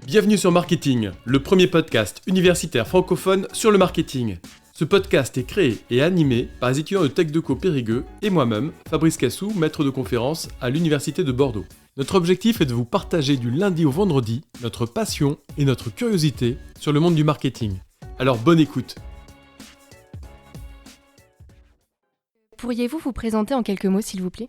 Bienvenue sur Marketing, le premier podcast universitaire francophone sur le marketing. Ce podcast est créé et animé par les étudiants de TechDeco Périgueux et moi-même, Fabrice Cassou, maître de conférence à l'Université de Bordeaux. Notre objectif est de vous partager du lundi au vendredi notre passion et notre curiosité sur le monde du marketing. Alors bonne écoute. Pourriez-vous vous présenter en quelques mots, s'il vous plaît ?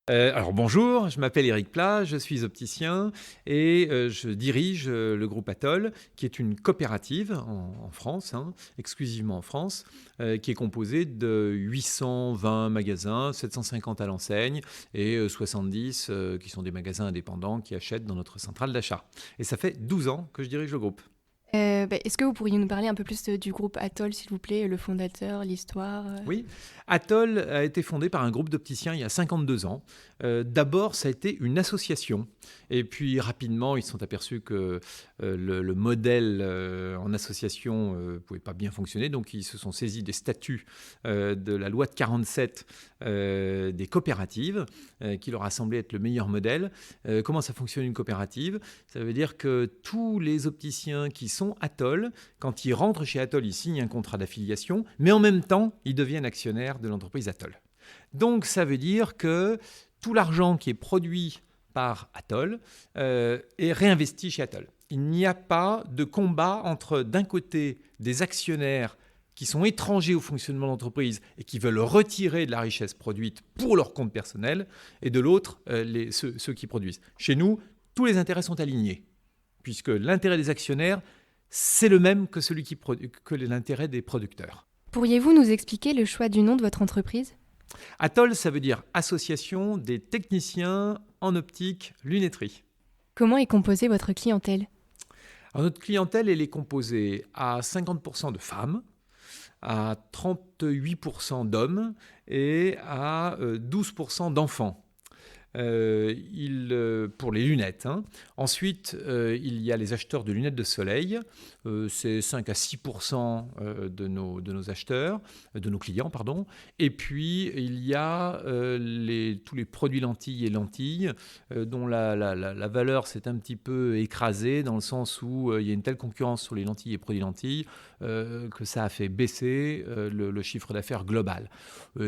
Alors bonjour, je m'appelle Éric Plat, je suis opticien et je dirige le groupe Atoll, qui est une coopérative en France, exclusivement en France, qui est composée de 820 magasins, 750 à l'enseigne et 70 qui sont des magasins indépendants qui achètent dans notre centrale d'achat. Et ça fait 12 ans que je dirige le groupe. Est-ce que vous pourriez nous parler un peu plus du groupe Atoll, s'il vous plaît, le fondateur, l'histoire Oui, Atoll a été fondé par un groupe d'opticiens il y a 52 ans. D'abord, ça a été une association. Et puis rapidement, ils se sont aperçus que le modèle en association ne pouvait pas bien fonctionner. Donc, ils se sont saisis des statuts de la loi de 47 des coopératives, qui leur a semblé être le meilleur modèle. Comment ça fonctionne une coopérative ? Ça veut dire que tous les opticiens qui sont Atoll, quand ils rentrent chez Atoll, ils signent un contrat d'affiliation, mais en même temps, ils deviennent actionnaires de l'entreprise Atoll. Donc, ça veut dire que tout l'argent qui est produit par Atoll est réinvesti chez Atoll. Il n'y a pas de combat entre, d'un côté, des actionnaires qui sont étrangers au fonctionnement de l'entreprise et qui veulent retirer de la richesse produite pour leur compte personnel, et de l'autre, ceux qui produisent. Chez nous, tous les intérêts sont alignés, puisque l'intérêt des actionnaires, c'est le même que que l'intérêt des producteurs. Pourriez-vous nous expliquer le choix du nom de votre entreprise ? Atoll, ça veut dire Association des techniciens en optique lunetterie. Comment est composée votre clientèle ? Alors, notre clientèle, elle est composée à 50% de femmes, à 38% d'hommes et à 12% d'enfants. Pour les lunettes. Ensuite, il y a les acheteurs de lunettes de soleil. C'est 5 à 6% de nos acheteurs, de nos clients, pardon. Et puis, il y a tous les produits lentilles et lentilles, dont la valeur s'est un petit peu écrasée, dans le sens où il y a une telle concurrence sur les lentilles et produits lentilles que ça a fait baisser le chiffre d'affaires global.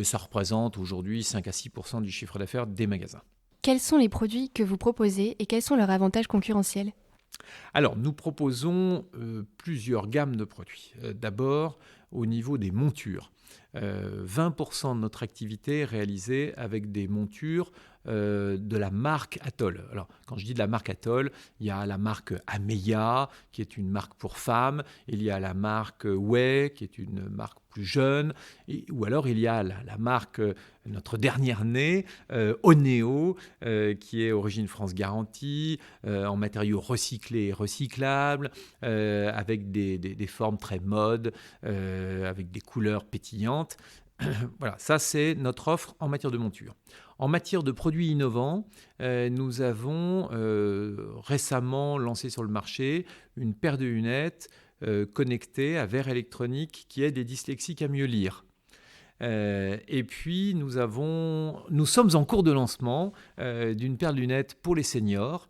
Ça représente aujourd'hui 5 à 6% du chiffre d'affaires des magasins. Quels sont les produits que vous proposez et quels sont leurs avantages concurrentiels ? Alors, nous proposons plusieurs gammes de produits. D'abord, au niveau des montures. 20% de notre activité est réalisée avec des montures de la marque Atoll. Alors, quand je dis de la marque Atoll, il y a la marque Ameya, qui est une marque pour femmes. Il y a la marque Way, qui est une marque plus jeune. Ou alors, il y a la marque, notre dernière née, Oneo, qui est Origine France Garantie, en matériaux recyclés et recyclables, avec des formes très mode, avec des couleurs pétillantes. Voilà, ça c'est notre offre en matière de monture. En matière de produits innovants, nous avons récemment lancé sur le marché une paire de lunettes connectées à verre électronique qui aide les dyslexiques à mieux lire. Et puis nous sommes en cours de lancement d'une paire de lunettes pour les seniors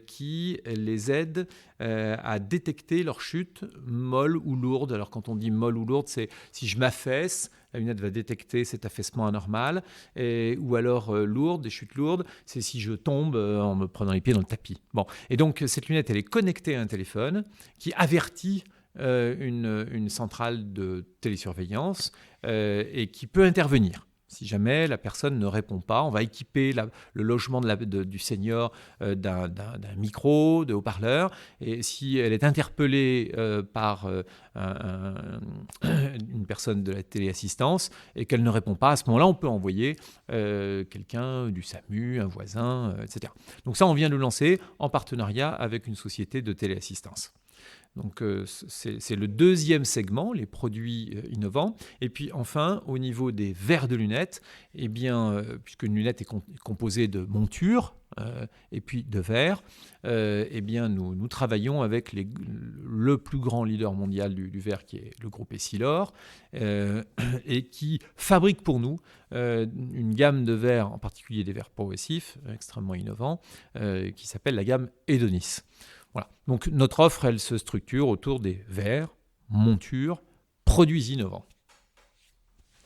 qui les aide à détecter leur chute molle ou lourde. Alors quand on dit molle ou lourde, c'est si je m'affaisse, la lunette va détecter cet affaissement anormal, ou alors lourde, des chutes lourdes, c'est si je tombe en me prenant les pieds dans le tapis. Bon. Et donc cette lunette, elle est connectée à un téléphone qui avertit une centrale de télésurveillance et qui peut intervenir. Si jamais la personne ne répond pas, on va équiper le logement du senior d'un micro, de haut-parleur. Et si elle est interpellée par une personne de la téléassistance et qu'elle ne répond pas, à ce moment-là, on peut envoyer quelqu'un du SAMU, un voisin, etc. Donc ça, on vient de le lancer en partenariat avec une société de téléassistance. Donc c'est le deuxième segment, les produits innovants. Et puis enfin, au niveau des verres de lunettes, puisque une lunette est composée de montures, et puis de verre. Eh bien, nous travaillons avec le plus grand leader mondial du verre, qui est le groupe Essilor, et qui fabrique pour nous une gamme de verres, en particulier des verres progressifs, extrêmement innovants, qui s'appelle la gamme Edonis. Voilà. Donc notre offre, elle se structure autour des verres, montures, produits innovants.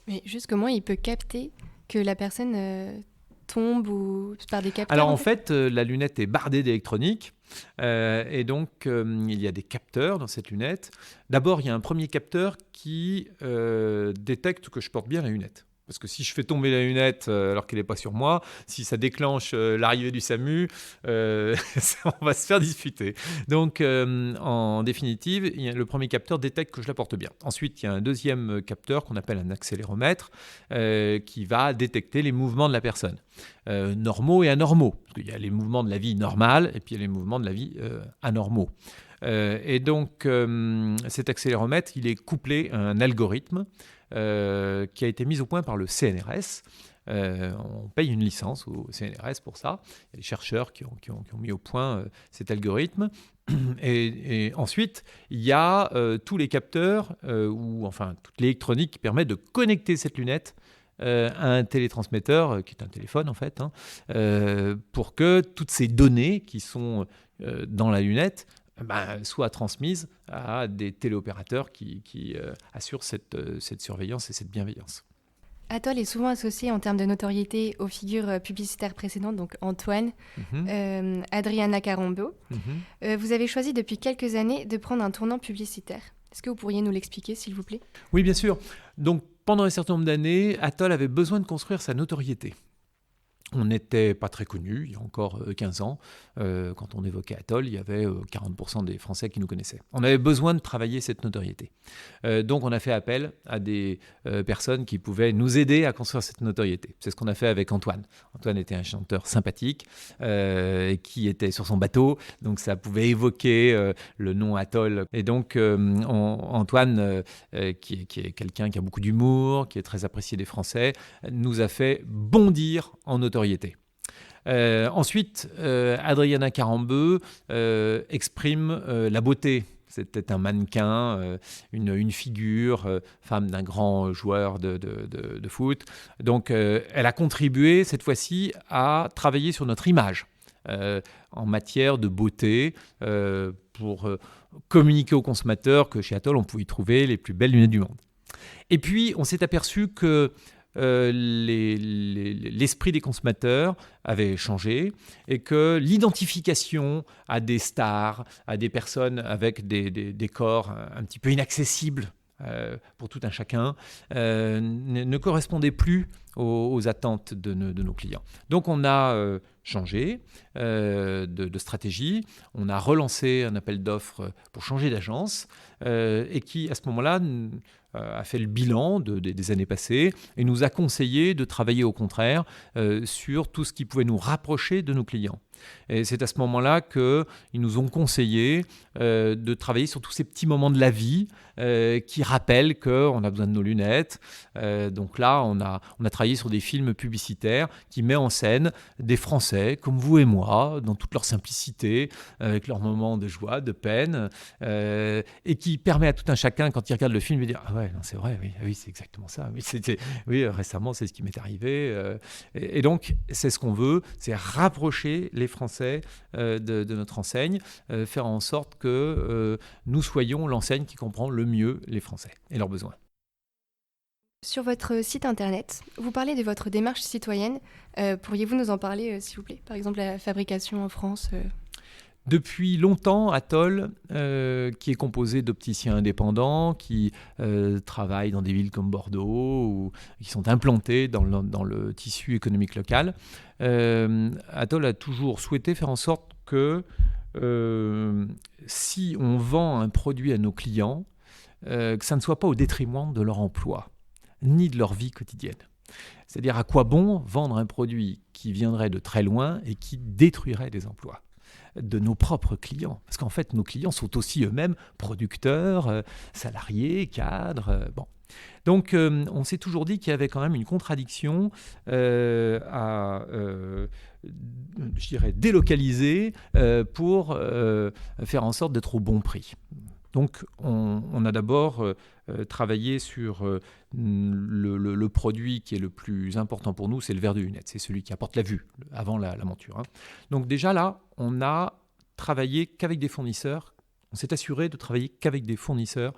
Mais juste comment il peut capter que la personne tombe ou par des capteurs? Alors en fait, la lunette est bardée d'électronique et donc il y a des capteurs dans cette lunette. D'abord, il y a un premier capteur qui détecte que je porte bien la lunette. Parce que si je fais tomber la lunette alors qu'elle n'est pas sur moi, si ça déclenche l'arrivée du SAMU, on va se faire disputer. Donc, en définitive, le premier capteur détecte que je la porte bien. Ensuite, il y a un deuxième capteur qu'on appelle un accéléromètre qui va détecter les mouvements de la personne, normaux et anormaux. Parce qu'il y a les mouvements de la vie normale et puis il y a les mouvements de la vie anormaux. Et donc, cet accéléromètre, il est couplé à un algorithme qui a été mis au point par le CNRS. On paye une licence au CNRS pour ça. Il y a des chercheurs qui ont mis au point cet algorithme. Et ensuite, il y a tous les capteurs, toute l'électronique qui permet de connecter cette lunette à un télétransmetteur, qui est un téléphone en fait, pour que toutes ces données qui sont dans la lunette soient transmises à des téléopérateurs qui assurent cette surveillance et cette bienveillance. Atoll est souvent associé en termes de notoriété aux figures publicitaires précédentes, donc Antoine, Adriana Carambeu. Vous avez choisi depuis quelques années de prendre un tournant publicitaire. Est-ce que vous pourriez nous l'expliquer, s'il vous plaît ? Oui, bien sûr. Donc, pendant un certain nombre d'années, Atoll avait besoin de construire sa notoriété. On n'était pas très connus, il y a encore 15 ans. Quand on évoquait Atoll, il y avait 40% des Français qui nous connaissaient. On avait besoin de travailler cette notoriété. Donc on a fait appel à des personnes qui pouvaient nous aider à construire cette notoriété. C'est ce qu'on a fait avec Antoine. Antoine était un chanteur sympathique qui était sur son bateau, donc ça pouvait évoquer le nom Atoll. Et donc Antoine, qui est quelqu'un qui a beaucoup d'humour, qui est très apprécié des Français, nous a fait bondir en notoriété. Ensuite, Adriana Carambeu exprime la beauté. C'était un mannequin, une figure, femme d'un grand joueur de foot. Donc, elle a contribué cette fois-ci à travailler sur notre image en matière de beauté pour communiquer aux consommateurs que chez Atoll, on pouvait y trouver les plus belles lunettes du monde. Et puis, on s'est aperçu que l'esprit des consommateurs avait changé et que l'identification à des stars, à des personnes avec des corps un petit peu inaccessibles pour tout un chacun, ne correspondait plus aux attentes de nos clients. Donc on a changé de stratégie, on a relancé un appel d'offres pour changer d'agence et qui, à ce moment-là, a fait le bilan des années passées et nous a conseillé de travailler au contraire sur tout ce qui pouvait nous rapprocher de nos clients. Et c'est à ce moment-là qu'ils nous ont conseillé de travailler sur tous ces petits moments de la vie qui rappellent qu'on a besoin de nos lunettes. Donc là, on a travaillé sur des films publicitaires qui mettent en scène des Français comme vous et moi, dans toute leur simplicité, avec leurs moments de joie, de peine, et qui permet à tout un chacun, quand il regarde le film, de dire « Ah ouais, non, c'est vrai, oui, c'est exactement ça. Oui, récemment, c'est ce qui m'est arrivé. » Et donc, c'est ce qu'on veut, c'est rapprocher les Français de notre enseigne, faire en sorte que nous soyons l'enseigne qui comprend le mieux les Français et leurs besoins. Sur votre site internet, vous parlez de votre démarche citoyenne. Pourriez-vous nous en parler, s'il vous plaît ? Par exemple, la fabrication en France Depuis longtemps, Atoll, qui est composé d'opticiens indépendants, qui travaillent dans des villes comme Bordeaux, ou qui sont implantés dans le tissu économique local, Atoll a toujours souhaité faire en sorte que si on vend un produit à nos clients, que ça ne soit pas au détriment de leur emploi, ni de leur vie quotidienne. C'est-à-dire à quoi bon vendre un produit qui viendrait de très loin et qui détruirait des emplois de nos propres clients. Parce qu'en fait, nos clients sont aussi eux-mêmes producteurs, salariés, cadres. Donc, on s'est toujours dit qu'il y avait quand même une contradiction à, je dirais, délocaliser pour faire en sorte d'être au bon prix. Donc, on a d'abord travaillé sur le produit qui est le plus important pour nous, c'est le verre de lunettes. C'est celui qui apporte la vue avant la monture. Donc déjà là, on a travaillé qu'avec des fournisseurs. On s'est assuré de travailler qu'avec des fournisseurs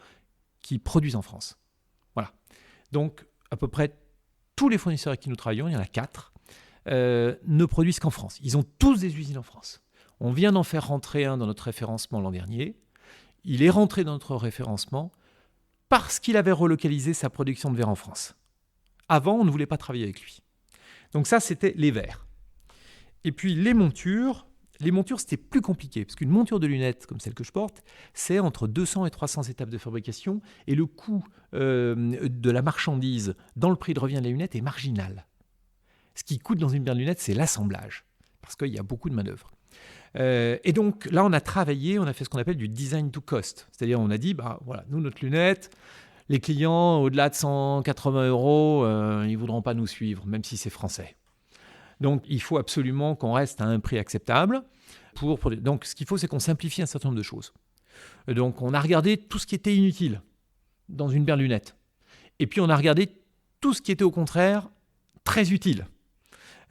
qui produisent en France. Voilà. Donc, à peu près tous les fournisseurs avec qui nous travaillons, il y en a 4, ne produisent qu'en France. Ils ont tous des usines en France. On vient d'en faire rentrer un dans notre référencement l'an dernier. Il est rentré dans notre référencement parce qu'il avait relocalisé sa production de verre en France. Avant, on ne voulait pas travailler avec lui. Donc ça, c'était les verres. Et puis les montures, c'était plus compliqué, parce qu'une monture de lunettes, comme celle que je porte, c'est entre 200 et 300 étapes de fabrication, et le coût de la marchandise dans le prix de revient de la lunette est marginal. Ce qui coûte dans une paire de lunettes, c'est l'assemblage, parce qu'il y a beaucoup de manœuvres. Et donc là, on a travaillé, on a fait ce qu'on appelle du design to cost. C'est-à-dire, on a dit, voilà, nous, notre lunette, les clients, au-delà de 180 €, ils ne voudront pas nous suivre, même si c'est français. Donc, il faut absolument qu'on reste à un prix acceptable. Donc, ce qu'il faut, c'est qu'on simplifie un certain nombre de choses. Donc, on a regardé tout ce qui était inutile dans une paire de lunettes. Et puis, on a regardé tout ce qui était, au contraire, très utile.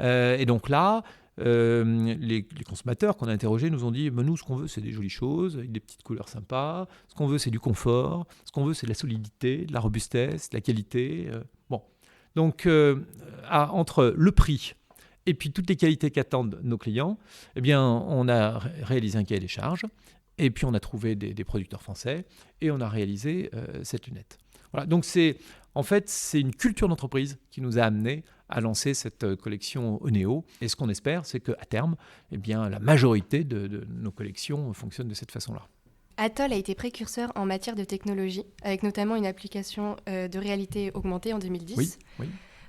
Et donc là, les consommateurs qu'on a interrogés nous ont dit nous, ce qu'on veut, c'est des jolies choses, avec des petites couleurs sympas. Ce qu'on veut, c'est du confort. Ce qu'on veut, c'est de la solidité, de la robustesse, de la qualité. Donc, entre le prix et puis toutes les qualités qu'attendent nos clients, eh bien, on a réalisé un cahier des charges. Et puis, on a trouvé des producteurs français et on a réalisé cette lunette. Voilà. Donc, c'est une culture d'entreprise qui nous a amenés à lancer cette collection Oneo. Et ce qu'on espère, c'est qu'à terme, eh bien, la majorité de nos collections fonctionnent de cette façon-là. Atoll a été précurseur en matière de technologie, avec notamment une application de réalité augmentée en 2010, oui.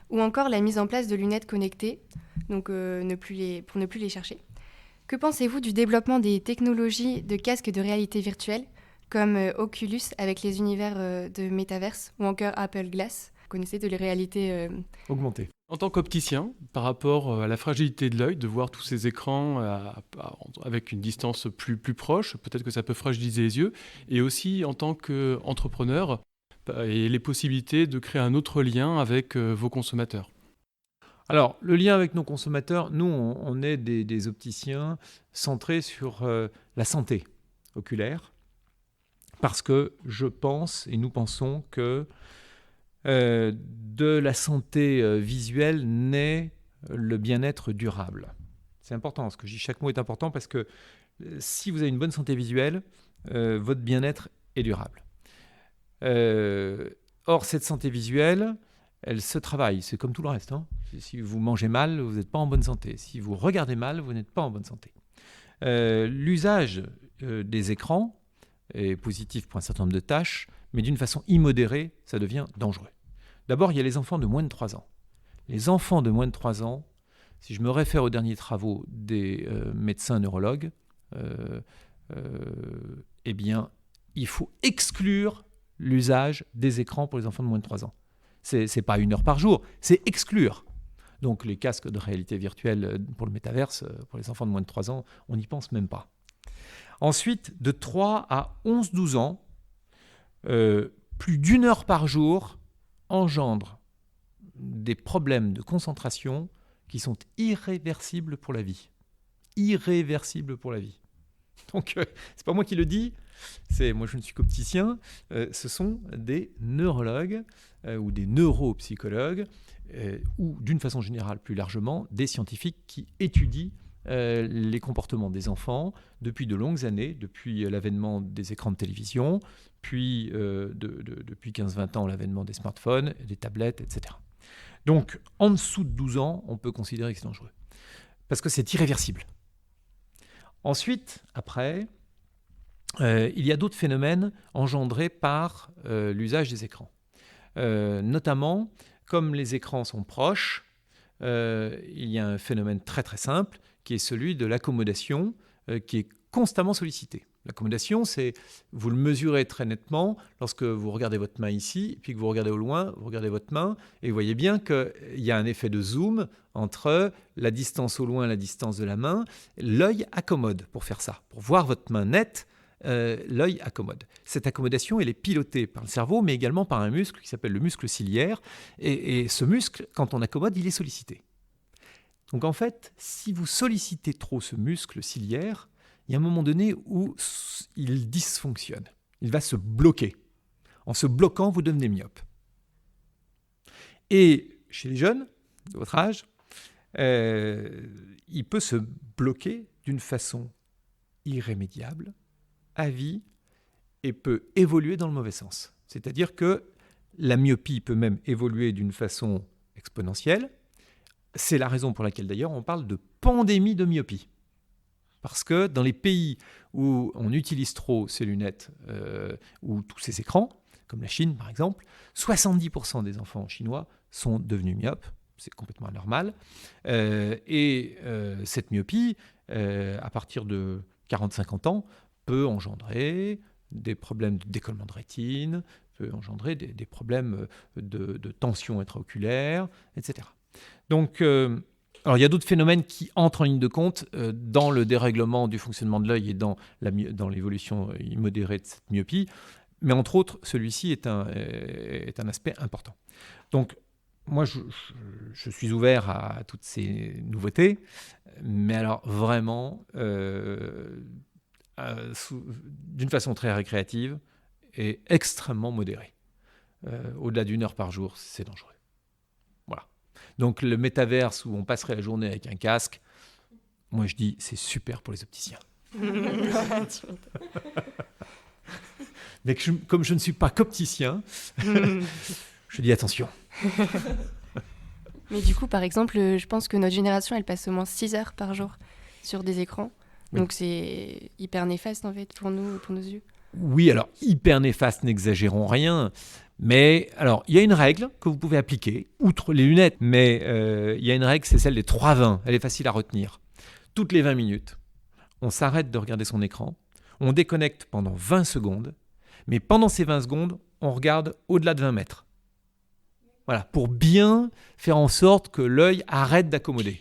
Ou encore la mise en place de lunettes connectées, donc pour ne plus les chercher. Que pensez-vous du développement des technologies de casques de réalité virtuelle, comme Oculus avec les univers de Metaverse, ou encore Apple Glass? Vous connaissez de les réalités augmentées. En tant qu'opticien, par rapport à la fragilité de l'œil, de voir tous ces écrans avec une distance plus proche, peut-être que ça peut fragiliser les yeux, et aussi en tant qu'entrepreneur, et les possibilités de créer un autre lien avec vos consommateurs. Alors, le lien avec nos consommateurs, nous, on est des opticiens centrés sur la santé oculaire, parce que je pense, et nous pensons que de la santé visuelle naît le bien-être durable. C'est important, ce que je dis, chaque mot est important, parce que si vous avez une bonne santé visuelle, votre bien-être est durable. Or, cette santé visuelle, elle se travaille, c'est comme tout le reste. Si vous mangez mal, vous n'êtes pas en bonne santé. Si vous regardez mal, vous n'êtes pas en bonne santé. L'usage des écrans est positif pour un certain nombre de tâches, mais d'une façon immodérée, ça devient dangereux. D'abord, il y a les enfants de moins de 3 ans. Les enfants de moins de 3 ans, si je me réfère aux derniers travaux des médecins neurologues, eh bien, il faut exclure l'usage des écrans pour les enfants de moins de 3 ans. C'est pas 1 heure par jour, c'est exclure. Donc les casques de réalité virtuelle pour le métaverse, pour les enfants de moins de 3 ans, on n'y pense même pas. Ensuite, de 3 à 11-12 ans, plus d'1 heure par jour engendre des problèmes de concentration qui sont irréversibles pour la vie. Irréversibles pour la vie. Donc, c'est pas moi qui le dis, moi je ne suis qu'opticien, ce sont des neurologues ou des neuropsychologues ou d'une façon générale plus largement des scientifiques qui étudient les comportements des enfants depuis de longues années, depuis l'avènement des écrans de télévision, puis depuis 15-20 ans l'avènement des smartphones, des tablettes, etc. Donc en dessous de 12 ans, on peut considérer que c'est dangereux, parce que c'est irréversible. Ensuite, après, il y a d'autres phénomènes engendrés par l'usage des écrans. Notamment, comme les écrans sont proches, il y a un phénomène très très simple qui est celui de l'accommodation qui est constamment sollicité. L'accommodation, c'est, vous le mesurez très nettement lorsque vous regardez votre main ici, puis que vous regardez au loin, vous regardez votre main, et vous voyez bien qu'il y a un effet de zoom entre la distance au loin et la distance de la main. L'œil accommode pour faire ça. Pour voir votre main nette, l'œil accommode. Cette accommodation, elle est pilotée par le cerveau, mais également par un muscle qui s'appelle le muscle ciliaire. Et ce muscle, quand on accommode, il est sollicité. Donc en fait, si vous sollicitez trop ce muscle ciliaire, il y a un moment donné où il dysfonctionne. Il va se bloquer. En se bloquant, vous devenez myope. Et chez les jeunes de votre âge, il peut se bloquer d'une façon irrémédiable, à vie, et peut évoluer dans le mauvais sens. C'est-à-dire que la myopie peut même évoluer d'une façon exponentielle. C'est la raison pour laquelle d'ailleurs on parle de pandémie de myopie. Parce que dans les pays où on utilise trop ces lunettes ou tous ces écrans, comme la Chine par exemple, 70% des enfants chinois sont devenus myopes. C'est complètement anormal. Cette myopie, à partir de 40-50 ans, peut engendrer des problèmes de décollement de rétine, peut engendrer des problèmes de tension intraoculaire, etc. Donc, alors il y a d'autres phénomènes qui entrent en ligne de compte dans le dérèglement du fonctionnement de l'œil et dans l'évolution immodérée de cette myopie, mais entre autres, celui-ci est un aspect important. Donc, moi, je suis ouvert à toutes ces nouveautés, mais alors vraiment, d'une façon très récréative et extrêmement modérée. Au-delà d'1 heure par jour, c'est dangereux. Voilà. Donc le métaverse où on passerait la journée avec un casque, moi je dis c'est super pour les opticiens. Mais comme je ne suis pas qu'opticien, je dis attention. Mais du coup, par exemple, je pense que notre génération, elle passe au moins 6 heures par jour sur des écrans. Oui. Donc c'est hyper néfaste en fait pour nous, pour nos yeux. Oui, alors hyper néfaste, n'exagérons rien. Mais alors, il y a une règle que vous pouvez appliquer, outre les lunettes, mais il y a une règle, c'est celle des 3-20. Elle est facile à retenir. Toutes les 20 minutes, on s'arrête de regarder son écran, on déconnecte pendant 20 secondes, mais pendant ces 20 secondes, on regarde au-delà de 20 mètres. Voilà, pour bien faire en sorte que l'œil arrête d'accommoder.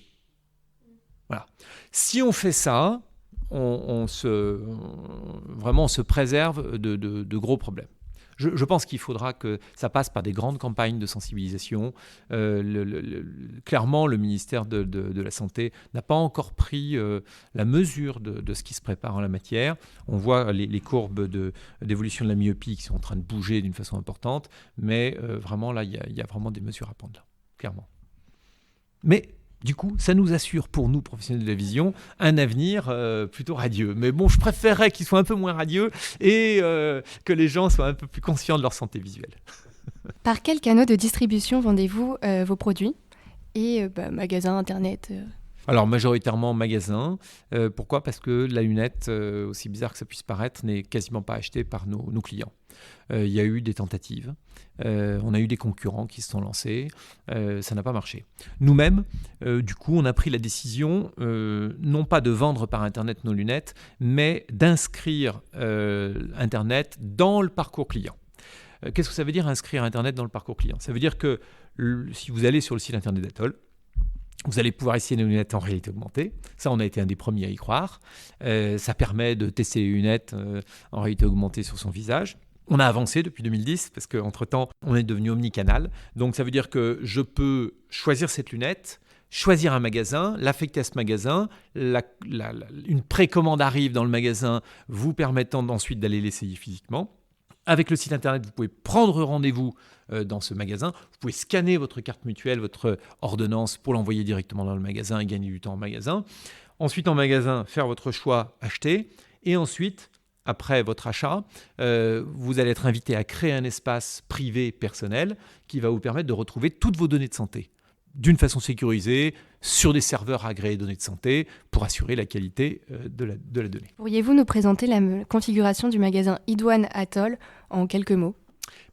Voilà. Si on fait ça, on se préserve de gros problèmes. Je pense qu'il faudra que ça passe par des grandes campagnes de sensibilisation. Clairement, le ministère de la Santé n'a pas encore pris la mesure de ce qui se prépare en la matière. On voit les courbes d'évolution de la myopie qui sont en train de bouger d'une façon importante, mais vraiment là, il y a vraiment des mesures à prendre, là, clairement. Mais du coup, ça nous assure, pour nous, professionnels de la vision, un avenir plutôt radieux. Mais bon, je préférerais qu'il soit un peu moins radieux et que les gens soient un peu plus conscients de leur santé visuelle. Par quels canaux de distribution vendez-vous vos produits ? Et magasins, Internet Alors, majoritairement magasin. Pourquoi ? Parce que la lunette, aussi bizarre que ça puisse paraître, n'est quasiment pas achetée par nos clients. Il y a eu des tentatives. On a eu des concurrents qui se sont lancés. Ça n'a pas marché. Nous-mêmes, du coup, on a pris la décision, non pas de vendre par Internet nos lunettes, mais d'inscrire Internet dans le parcours client. Qu'est-ce que ça veut dire inscrire Internet dans le parcours client ? Ça veut dire que si vous allez sur le site Internet d'Atoll, vous allez pouvoir essayer nos lunettes en réalité augmentée. Ça, on a été un des premiers à y croire. Ça permet de tester les lunettes en réalité augmentée sur son visage. On a avancé depuis 2010 parce qu'entre-temps, on est devenu omnicanal. Donc, ça veut dire que je peux choisir cette lunette, choisir un magasin, l'affecter à ce magasin. Une précommande arrive dans le magasin, vous permettant ensuite d'aller l'essayer physiquement. Avec le site internet, vous pouvez prendre rendez-vous dans ce magasin. Vous pouvez scanner votre carte mutuelle, votre ordonnance pour l'envoyer directement dans le magasin et gagner du temps en magasin. Ensuite, en magasin, faire votre choix, acheter. Et ensuite, après votre achat, vous allez être invité à créer un espace privé personnel qui va vous permettre de retrouver toutes vos données de santé d'une façon sécurisée sur des serveurs agréés données de santé pour assurer la qualité de la donnée. Pourriez-vous nous présenter la configuration du magasin iDouane Atoll en quelques mots ?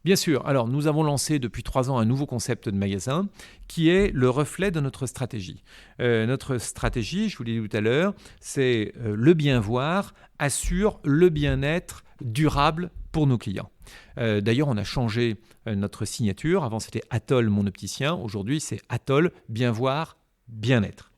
Bien sûr. Alors, nous avons lancé depuis 3 ans un nouveau concept de magasin qui est le reflet de notre stratégie. Notre stratégie, je vous l'ai dit tout à l'heure, c'est le bien voir assure le bien-être durable pour nos clients. D'ailleurs, on a changé notre signature. Avant, c'était Atoll, mon opticien. Aujourd'hui, c'est Atoll, bien voir, bien-être.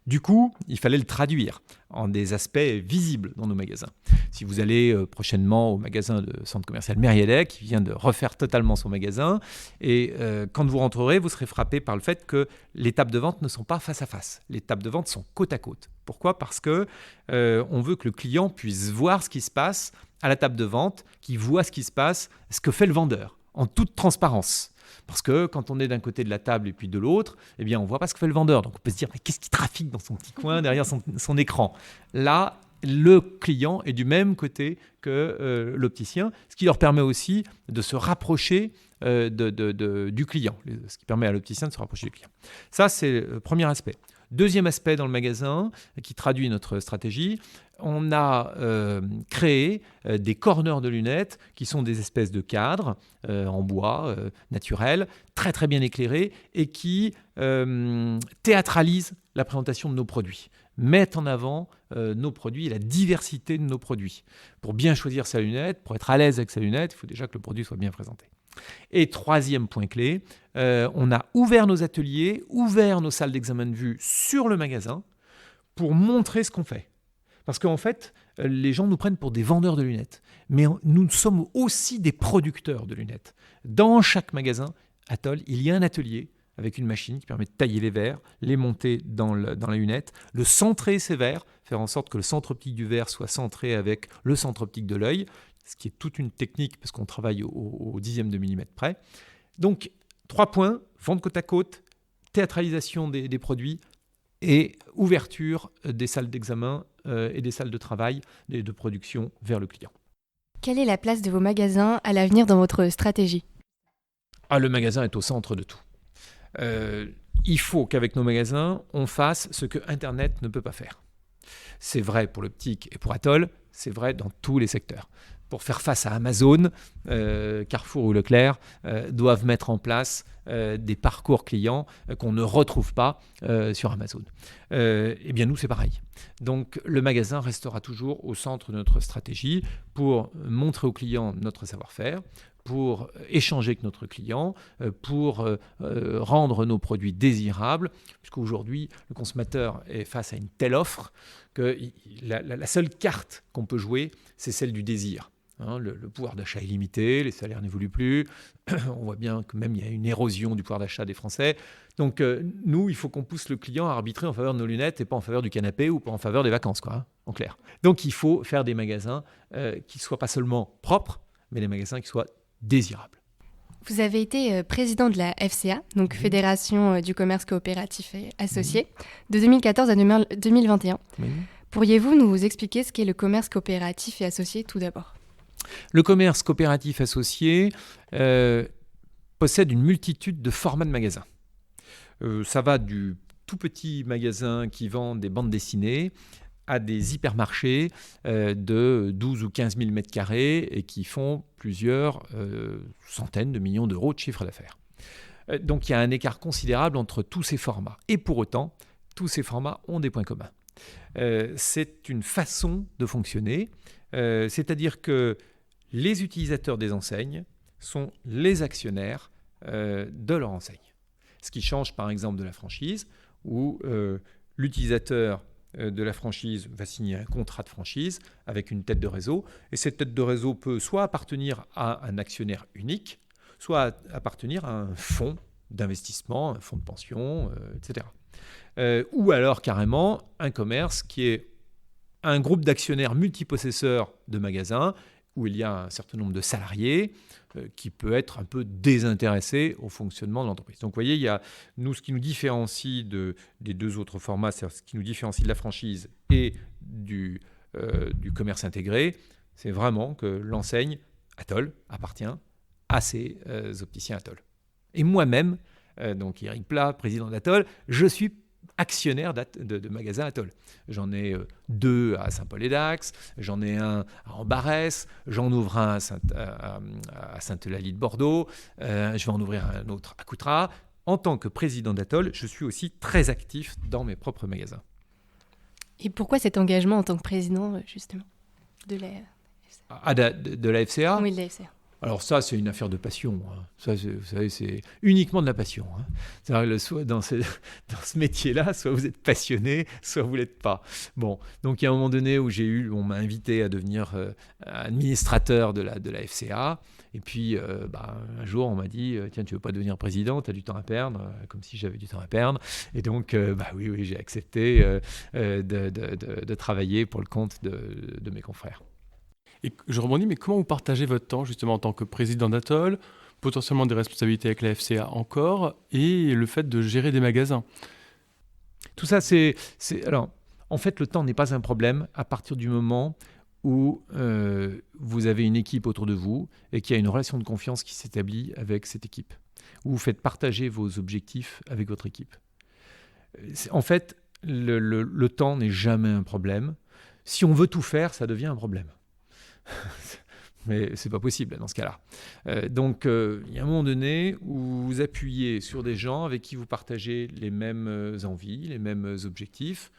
Du coup, il fallait le traduire en des aspects visibles dans nos magasins. Si vous allez prochainement au magasin de centre commercial Mériadec, qui vient de refaire totalement son magasin, et quand vous rentrerez, vous serez frappé par le fait que les tables de vente ne sont pas face à face. Les tables de vente sont côte à côte. Pourquoi ? Parce que on veut que le client puisse voir ce qui se passe à la table de vente, qu'il voit ce qui se passe, ce que fait le vendeur, en toute transparence. Parce que quand on est d'un côté de la table et puis de l'autre, eh bien, on ne voit pas ce que fait le vendeur. Donc on peut se dire, mais qu'est-ce qui trafique dans son petit coin derrière son écran ? Là, le client est du même côté que l'opticien, ce qui leur permet aussi de se rapprocher du client, ce qui permet à l'opticien de se rapprocher du client. Ça, c'est le premier aspect. Deuxième aspect dans le magasin qui traduit notre stratégie, on a créé des corners de lunettes qui sont des espèces de cadres en bois naturel, très très bien éclairés et qui théâtralisent la présentation de nos produits, mettent en avant nos produits et la diversité de nos produits. Pour bien choisir sa lunette, pour être à l'aise avec sa lunette, il faut déjà que le produit soit bien présenté. Et troisième point clé, on a ouvert nos ateliers, ouvert nos salles d'examen de vue sur le magasin pour montrer ce qu'on fait. Parce qu'en fait, les gens nous prennent pour des vendeurs de lunettes. Mais nous sommes aussi des producteurs de lunettes. Dans chaque magasin, Atoll, il y a un atelier avec une machine qui permet de tailler les verres, les monter dans la lunette, le centrer ces verres, faire en sorte que le centre optique du verre soit centré avec le centre optique de l'œil, ce qui est toute une technique parce qu'on travaille au dixième de millimètre près. Donc, 3 points, vente côte à côte, théâtralisation des produits et ouverture des salles d'examen et des salles de travail et de production vers le client. Quelle est la place de vos magasins à l'avenir dans votre stratégie ? Le magasin est au centre de tout. Il faut qu'avec nos magasins, on fasse ce que Internet ne peut pas faire. C'est vrai pour l'optique et pour Atoll, c'est vrai dans tous les secteurs. Pour faire face à Amazon, Carrefour ou Leclerc doivent mettre en place des parcours clients qu'on ne retrouve pas sur Amazon. Eh bien, nous, c'est pareil. Donc, le magasin restera toujours au centre de notre stratégie pour montrer aux clients notre savoir-faire, pour échanger avec notre client, pour rendre nos produits désirables, puisqu'aujourd'hui, le consommateur est face à une telle offre que la seule carte qu'on peut jouer, c'est celle du désir. Le pouvoir d'achat est limité, les salaires n'évoluent plus, on voit bien que même il y a une érosion du pouvoir d'achat des Français. Donc nous, il faut qu'on pousse le client à arbitrer en faveur de nos lunettes et pas en faveur du canapé ou pas en faveur des vacances, en clair. Donc il faut faire des magasins qui ne soient pas seulement propres, mais des magasins qui soient désirables. Vous avez été président de la FCA, donc Fédération du commerce coopératif et associé, de 2014 à 2021. Pourriez-vous nous expliquer ce qu'est le commerce coopératif et associé tout d'abord ? Le commerce coopératif associé possède une multitude de formats de magasins. Ça va du tout petit magasin qui vend des bandes dessinées à des hypermarchés de 12 ou 15 000 mètres carrés et qui font plusieurs centaines de millions d'euros de chiffre d'affaires. Donc il y a un écart considérable entre tous ces formats. Et pour autant, tous ces formats ont des points communs. C'est une façon de fonctionner, c'est-à-dire que les utilisateurs des enseignes sont les actionnaires de leur enseigne. Ce qui change par exemple de la franchise, où l'utilisateur de la franchise va signer un contrat de franchise avec une tête de réseau, et cette tête de réseau peut soit appartenir à un actionnaire unique, soit appartenir à un fonds d'investissement, un fonds de pension, etc. Ou alors carrément un commerce qui est un groupe d'actionnaires multipossesseurs de magasins où il y a un certain nombre de salariés qui peut être un peu désintéressé au fonctionnement de l'entreprise. Donc vous voyez, il y a nous, ce qui nous différencie des deux autres formats, c'est-à-dire ce qui nous différencie de la franchise et du commerce intégré, c'est vraiment que l'enseigne Atoll appartient à ces opticiens Atoll. Et moi-même, donc Eric Plat, président d'Atoll, je suis actionnaire de magasins Atoll. J'en ai 2 à Saint-Paul-et-Dax, j'en ai un à Ambarès, j'en ouvre un à Sainte-Eulalie de Bordeaux, je vais en ouvrir un autre à Coutras. En tant que président d'Atoll, je suis aussi très actif dans mes propres magasins. Et pourquoi cet engagement en tant que président, justement, de la FCA? De la FCA ? Oui, de la FCA. Alors ça, c'est une affaire de passion. Ça, vous savez, c'est uniquement de la passion. C'est-à-dire que dans ce métier-là, soit vous êtes passionné, soit vous ne l'êtes pas. Bon, donc il y a un moment donné où on m'a invité à devenir administrateur de la FCA. Et puis, un jour, on m'a dit « Tiens, tu ne veux pas devenir président, tu as du temps à perdre », comme si j'avais du temps à perdre. Et donc, oui, j'ai accepté de travailler pour le compte de mes confrères. Et je rebondis, mais comment vous partagez votre temps justement en tant que président d'Atoll, potentiellement des responsabilités avec la FCA encore, et le fait de gérer des magasins? Tout ça, alors, en fait, le temps n'est pas un problème à partir du moment où vous avez une équipe autour de vous et qu'il y a une relation de confiance qui s'établit avec cette équipe, où vous faites partager vos objectifs avec votre équipe. En fait, le temps n'est jamais un problème. Si on veut tout faire, ça devient un problème. Mais c'est pas possible dans ce cas-là. Donc, il y a un moment donné où vous appuyez sur des gens avec qui vous partagez les mêmes envies, les mêmes objectifs.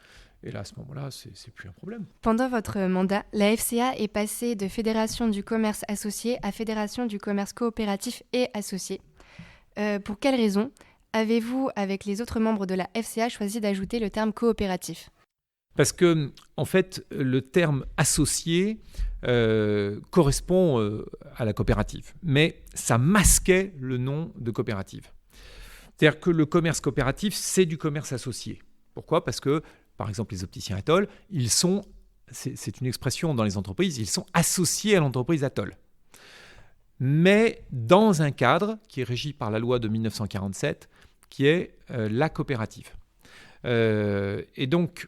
Et là, à ce moment-là, c'est plus un problème. Pendant votre mandat, la FCA est passée de Fédération du commerce associé à Fédération du commerce coopératif et associé. Pour quelles raisons avez-vous, avec les autres membres de la FCA, choisi d'ajouter le terme coopératif ? Parce que, en fait, le terme associé correspond à la coopérative, mais ça masquait le nom de coopérative. C'est-à-dire que le commerce coopératif, c'est du commerce associé. Pourquoi ? Parce que, par exemple, les opticiens Atoll, c'est une expression dans les entreprises, ils sont associés à l'entreprise Atoll. Mais dans un cadre qui est régi par la loi de 1947, qui est la coopérative. Et donc,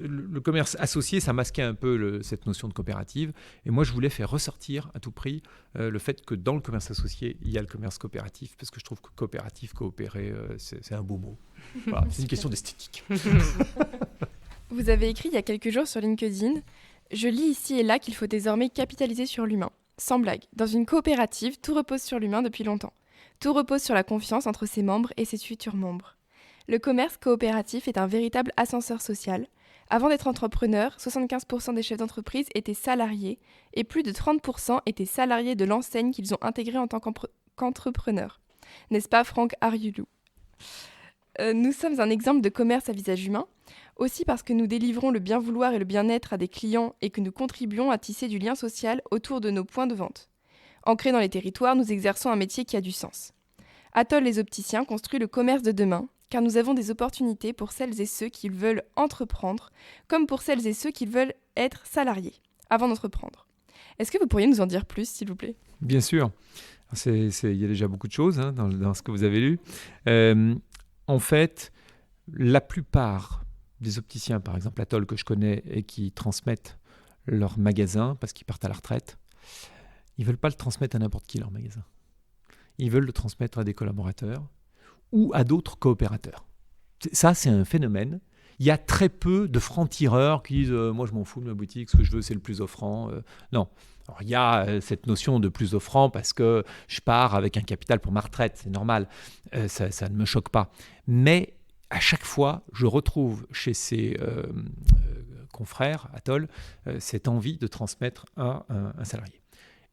le commerce associé, ça masquait un peu cette notion de coopérative. Et moi, je voulais faire ressortir à tout prix le fait que dans le commerce associé, il y a le commerce coopératif, parce que je trouve que coopératif, coopérer, c'est un beau mot. Voilà, c'est une question d'esthétique. Vous avez écrit il y a quelques jours sur LinkedIn « Je lis ici et là qu'il faut désormais capitaliser sur l'humain. Sans blague, dans une coopérative, tout repose sur l'humain depuis longtemps. Tout repose sur la confiance entre ses membres et ses futurs membres. Le commerce coopératif est un véritable ascenseur social. Avant d'être entrepreneur, 75% des chefs d'entreprise étaient salariés et plus de 30% étaient salariés de l'enseigne qu'ils ont intégrée en tant qu'entrepreneurs. N'est-ce pas, Franck Ariulou ? Nous sommes un exemple de commerce à visage humain, aussi parce que nous délivrons le bien vouloir et le bien-être à des clients et que nous contribuons à tisser du lien social autour de nos points de vente. Ancrés dans les territoires, nous exerçons un métier qui a du sens. Atoll les opticiens construit le commerce de demain, car nous avons des opportunités pour celles et ceux qui veulent entreprendre, comme pour celles et ceux qui veulent être salariés, avant d'entreprendre. Est-ce que vous pourriez nous en dire plus, s'il vous plaît ? Bien sûr. Il y a déjà beaucoup de choses dans ce que vous avez lu. En fait, la plupart des opticiens, par exemple Atoll que je connais, et qui transmettent leur magasin parce qu'ils partent à la retraite, ils ne veulent pas le transmettre à n'importe qui, leur magasin. Ils veulent le transmettre à des collaborateurs ou à d'autres coopérateurs. Ça, c'est un phénomène. Il y a très peu de francs-tireurs qui disent « moi, je m'en fous de ma boutique, ce que je veux, c'est le plus offrant ». Non. Alors, il y a cette notion de plus offrant parce que je pars avec un capital pour ma retraite, c'est normal. Ça ne me choque pas. Mais à chaque fois, je retrouve chez ces confrères, Atoll, cette envie de transmettre à un salarié.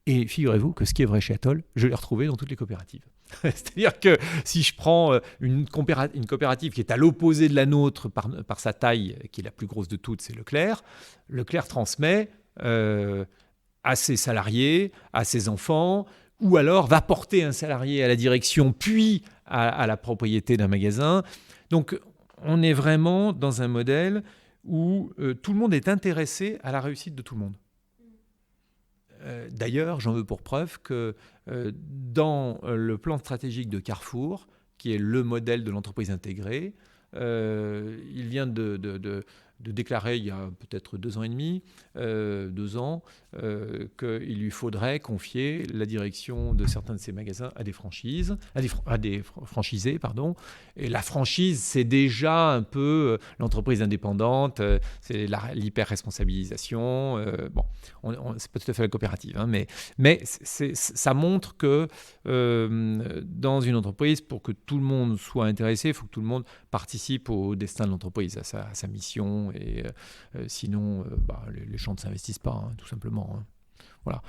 Et figurez-vous que ce qui est vrai chez Atoll, je l'ai retrouvé dans toutes les coopératives. C'est-à-dire que si je prends une coopérative qui est à l'opposé de la nôtre par sa taille, qui est la plus grosse de toutes, c'est Leclerc. Leclerc transmet à ses salariés, à ses enfants, ou alors va porter un salarié à la direction, puis à la propriété d'un magasin. Donc, on est vraiment dans un modèle où tout le monde est intéressé à la réussite de tout le monde. D'ailleurs, j'en veux pour preuve que dans le plan stratégique de Carrefour, qui est le modèle de l'entreprise intégrée, il vient de déclarer il y a peut-être 2 ans et demi, 2 ans, qu'il lui faudrait confier la direction de certains de ses magasins à des franchisés. Et la franchise, c'est déjà un peu l'entreprise indépendante, c'est l'hyper-responsabilisation. C'est pas tout à fait la coopérative, hein, mais ça montre que dans une entreprise, pour que tout le monde soit intéressé, il faut que tout le monde participe au destin de l'entreprise, à sa mission. Et sinon, les gens ne s'investissent pas, hein, tout simplement. Hein. Voilà.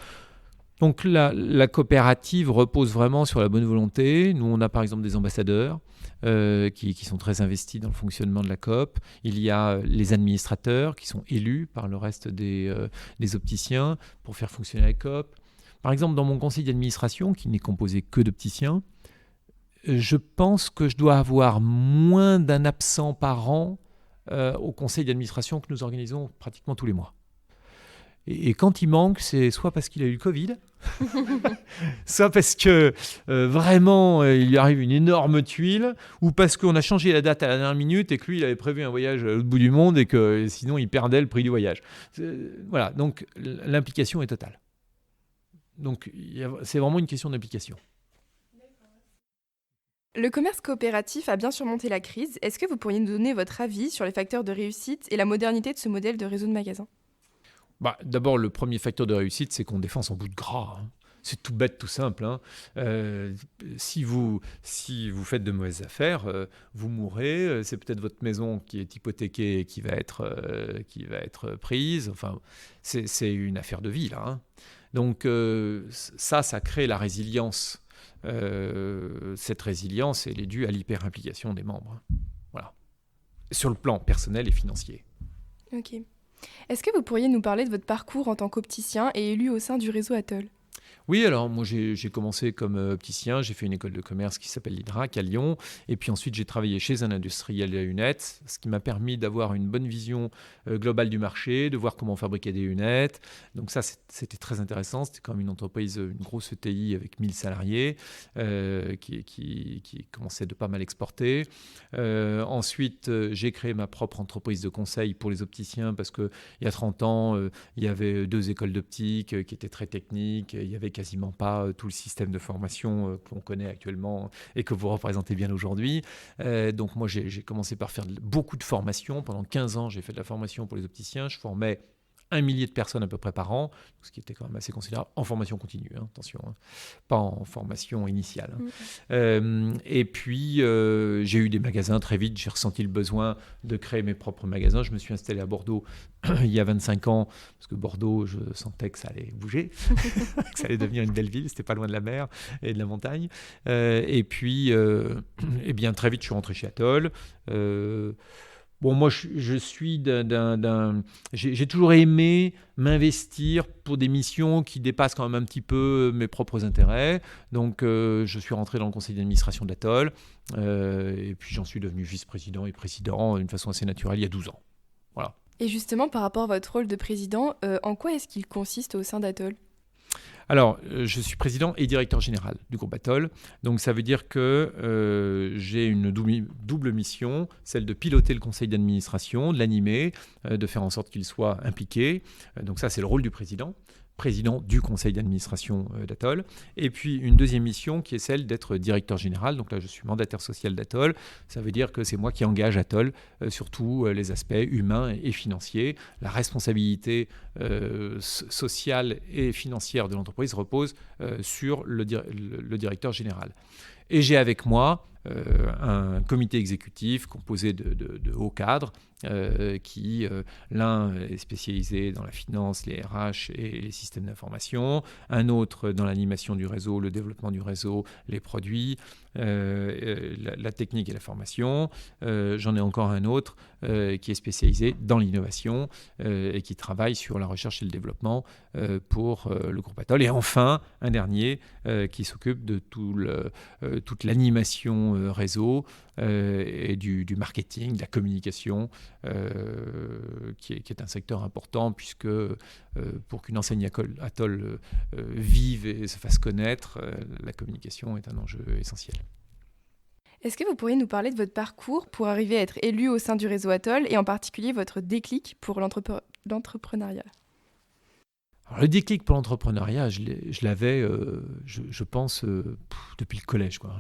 Donc la coopérative repose vraiment sur la bonne volonté. Nous, on a par exemple des ambassadeurs qui sont très investis dans le fonctionnement de la coop. Il y a les administrateurs qui sont élus par le reste des opticiens pour faire fonctionner la coop. Par exemple, dans mon conseil d'administration, qui n'est composé que d'opticiens, je pense que je dois avoir moins d'un absent par an au conseil d'administration que nous organisons pratiquement tous les mois. Et quand il manque, c'est soit parce qu'il a eu le Covid, soit parce que vraiment il lui arrive une énorme tuile, ou parce qu'on a changé la date à la dernière minute et que lui il avait prévu un voyage à l'autre bout du monde et que sinon il perdait le prix du voyage. Voilà, donc l'implication est totale. Donc c'est vraiment une question d'implication. Le commerce coopératif a bien surmonté la crise. Est-ce que vous pourriez nous donner votre avis sur les facteurs de réussite et la modernité de ce modèle de réseau de magasins ? D'abord, le premier facteur de réussite, c'est qu'on défend son bout de gras. Hein. C'est tout bête, tout simple. Hein. Si vous faites de mauvaises affaires, vous mourrez. C'est peut-être votre maison qui est hypothéquée et qui va être prise. Enfin, c'est une affaire de vie, là. Hein. Donc, ça crée la résilience. Cette résilience, elle est due à l'hyper-implication des membres. Voilà. Sur le plan personnel et financier. Ok. Est-ce que vous pourriez nous parler de votre parcours en tant qu'opticien et élu au sein du réseau Atoll ? Oui, alors moi j'ai commencé comme opticien, j'ai fait une école de commerce qui s'appelle l'IDRAC à Lyon, et puis ensuite j'ai travaillé chez un industriel de lunettes, ce qui m'a permis d'avoir une bonne vision globale du marché, de voir comment on fabriquait des lunettes. Donc ça c'était très intéressant, c'était quand même une entreprise, une grosse ETI avec 1000 salariés qui commençait de pas mal exporter. Ensuite j'ai créé ma propre entreprise de conseil pour les opticiens parce qu'il y a 30 ans il y avait 2 écoles d'optique qui étaient très techniques, il y avait quasiment pas tout le système de formation qu'on connaît actuellement et que vous représentez bien aujourd'hui. Donc moi, j'ai commencé par faire beaucoup de formations. Pendant 15 ans, j'ai fait de la formation pour les opticiens. Je formais 1 millier de personnes à peu près par an, ce qui était quand même assez considérable, en formation continue, hein, attention, hein, pas en formation initiale. Hein. Et puis, j'ai eu des magasins très vite, j'ai ressenti le besoin de créer mes propres magasins. Je me suis installé à Bordeaux il y a 25 ans, parce que Bordeaux, je sentais que ça allait bouger, que ça allait devenir une belle ville, c'était pas loin de la mer et de la montagne. Et puis, bien très vite, je suis rentré chez Atoll. Moi, je suis j'ai toujours aimé m'investir pour des missions qui dépassent quand même un petit peu mes propres intérêts. Donc, je suis rentré dans le conseil d'administration d'Atoll. Et puis, j'en suis devenu vice-président et président d'une façon assez naturelle il y a 12 ans. Voilà. Et justement, par rapport à votre rôle de président, en quoi est-ce qu'il consiste au sein d'Atoll ? Alors, je suis président et directeur général du groupe Atoll. Donc, ça veut dire que j'ai une double mission, celle de piloter le conseil d'administration, de l'animer, de faire en sorte qu'il soit impliqué. Donc, ça, c'est le rôle du président du conseil d'administration d'Atoll. Et puis, une deuxième mission qui est celle d'être directeur général. Donc là, je suis mandataire social d'Atoll. Ça veut dire que c'est moi qui engage Atoll sur tous les aspects humains et financiers. La responsabilité sociale et financière de l'entreprise repose sur le directeur général. Et j'ai avec moi un comité exécutif composé de hauts cadres qui, l'un est spécialisé dans la finance, les RH et les systèmes d'information, un autre dans l'animation du réseau, le développement du réseau, les produits, la technique et la formation. J'en ai encore un autre qui est spécialisé dans l'innovation et qui travaille sur la recherche et le développement pour le groupe Atoll. Et enfin, un dernier qui s'occupe de toute l'animation réseau et du marketing, de la communication, qui est un secteur important puisque pour qu'une enseigne Atoll vive et se fasse connaître, la communication est un enjeu essentiel. Est-ce que vous pourriez nous parler de votre parcours pour arriver à être élu au sein du réseau Atoll et en particulier votre déclic pour l'entrepreneuriat ? Alors, le déclic pour l'entrepreneuriat, je l'avais, je pense, depuis le collège, quoi.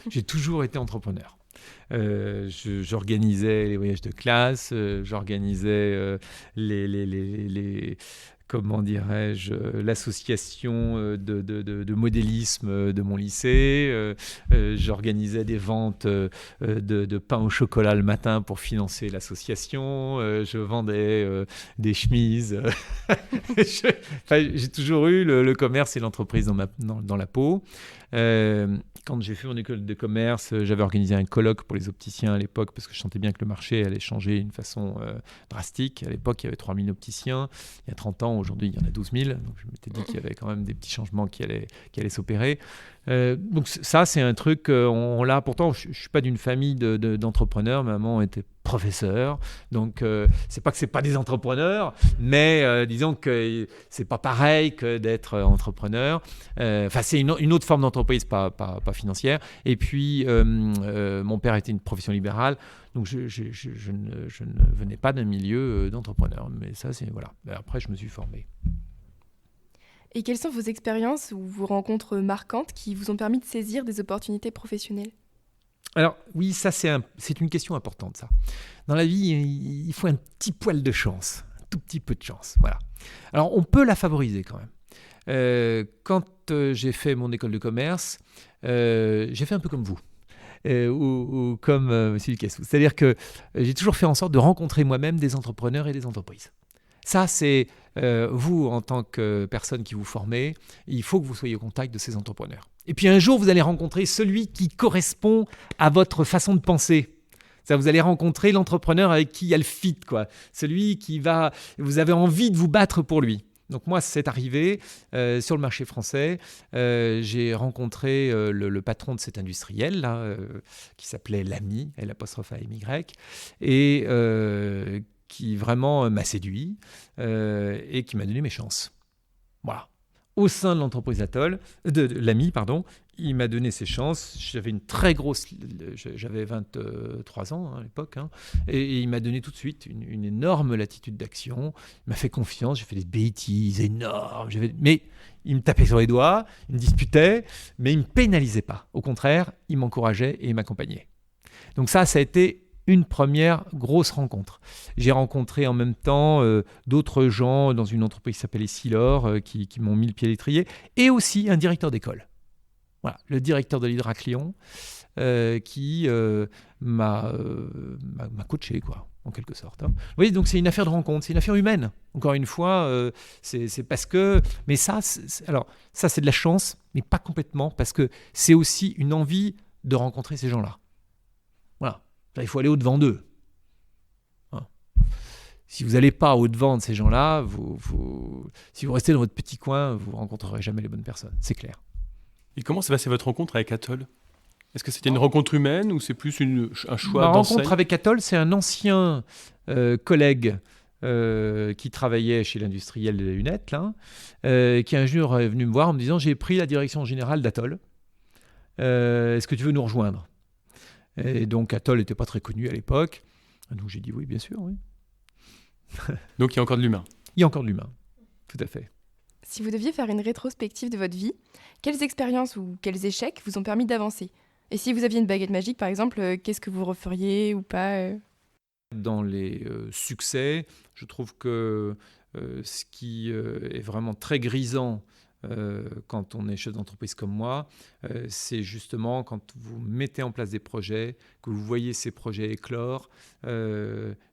J'ai toujours été entrepreneur. J'organisais les voyages de classe, j'organisais comment dirais-je, l'association de modélisme de mon lycée. J'organisais des ventes de pain au chocolat le matin pour financer l'association. Je vendais des chemises. J'ai toujours eu le commerce et l'entreprise dans la peau. Quand j'ai fait mon école de commerce, j'avais organisé un colloque pour les opticiens à l'époque parce que je sentais bien que le marché allait changer d'une façon drastique. À l'époque, il y avait 3000 opticiens. Il y a 30 ans, aujourd'hui, il y en a 12 000. Donc, je m'étais dit qu'il y avait quand même des petits changements qui allaient s'opérer. Donc ça, c'est un truc, on l'a. Pourtant, je ne suis pas d'une famille d'entrepreneurs. Maman était professeur. Donc, c'est pas que c'est pas des entrepreneurs, mais disons que c'est pas pareil que d'être entrepreneur. C'est une autre forme d'entreprise, pas financière. Et puis, mon père était une profession libérale. Donc, je ne venais pas d'un milieu d'entrepreneur. Mais ça, c'est... Voilà. Après, je me suis formé. Et quelles sont vos expériences ou vos rencontres marquantes qui vous ont permis de saisir des opportunités professionnelles ? Alors oui, ça c'est une question importante, ça. Dans la vie, il faut un petit poil de chance, un tout petit peu de chance, voilà. Alors on peut la favoriser quand même. Quand j'ai fait mon école de commerce, j'ai fait un peu comme vous. Ou comme M. Ducassou. C'est-à-dire que j'ai toujours fait en sorte de rencontrer moi-même des entrepreneurs et des entreprises. Ça, c'est vous, en tant que personne qui vous formez, il faut que vous soyez au contact de ces entrepreneurs. Et puis un jour, vous allez rencontrer celui qui correspond à votre façon de penser. Ça, vous allez rencontrer l'entrepreneur avec qui il y a le fit, quoi. Celui vous avez envie de vous battre pour lui. Donc moi, c'est arrivé sur le marché français. J'ai rencontré le patron de cet industriel là, qui s'appelait Lamy, L'AMY, et qui vraiment m'a séduit et qui m'a donné mes chances. Voilà. Au sein de l'entreprise Atoll, de Lamy, pardon, il m'a donné ses chances. J'avais j'avais 23 ans à l'époque, et il m'a donné tout de suite une énorme latitude d'action. Il m'a fait confiance, j'ai fait des bêtises énormes. Mais il me tapait sur les doigts, il me disputait, mais il ne me pénalisait pas. Au contraire, il m'encourageait et il m'accompagnait. Donc ça a été une première grosse rencontre. J'ai rencontré en même temps d'autres gens dans une entreprise qui s'appelait Silor qui m'ont mis le pied à l'étrier, et aussi un directeur d'école. Voilà, le directeur de l'Hydraclion qui m'a coaché, quoi, en quelque sorte. Vous voyez, donc c'est une affaire de rencontre, c'est une affaire humaine. Encore une fois, c'est parce que... Mais ça, c'est de la chance, mais pas complètement, parce que c'est aussi une envie de rencontrer ces gens-là. Voilà. Il faut aller au-devant d'eux. Si vous n'allez pas au-devant de ces gens-là, si vous restez dans votre petit coin, vous ne rencontrerez jamais les bonnes personnes. C'est clair. Et comment s'est passée votre rencontre avec Atoll ? Est-ce que c'était une rencontre humaine ou c'est plus un choix d'enseigne ? Ma rencontre avec Atoll, c'est un ancien collègue qui travaillait chez l'industriel des lunettes, là, qui un jour est venu me voir en me disant « J'ai pris la direction générale d'Atoll. Est-ce que tu veux nous rejoindre ?» Et donc Atoll n'était pas très connu à l'époque. Donc j'ai dit oui, bien sûr, oui. Donc il y a encore de l'humain. Il y a encore de l'humain, tout à fait. Si vous deviez faire une rétrospective de votre vie, quelles expériences ou quels échecs vous ont permis d'avancer ? Et si vous aviez une baguette magique, par exemple, qu'est-ce que vous referiez ou pas ? Dans les succès, je trouve que ce qui est vraiment très grisant quand on est chef d'entreprise comme moi, c'est justement quand vous mettez en place des projets, que vous voyez ces projets éclore,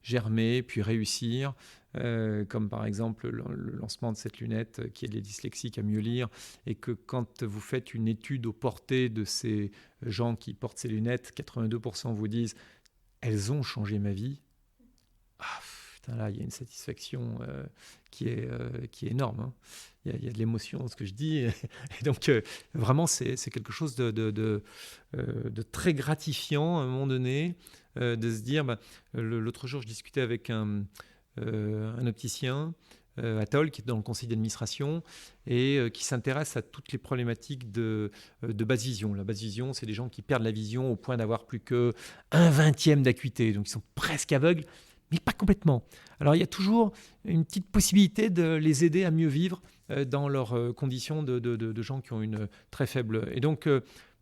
germer, puis réussir, comme par exemple le lancement de cette lunette qui aide les dyslexiques à mieux lire, et que quand vous faites une étude aux portées de ces gens qui portent ces lunettes, 82% vous disent « elles ont changé ma vie ». Là, il y a une satisfaction qui est énorme. Il y a de l'émotion dans ce que je dis. Et donc, vraiment, c'est quelque chose de très gratifiant à un moment donné, de se dire... l'autre jour, je discutais avec un opticien Atoll, qui est dans le conseil d'administration et qui s'intéresse à toutes les problématiques de basse vision. La basse vision, c'est des gens qui perdent la vision au point d'avoir plus que 1/20 d'acuité, donc ils sont presque aveugles, mais pas complètement. Alors il y a toujours une petite possibilité de les aider à mieux vivre dans leurs conditions de gens qui ont une très faible... Et donc,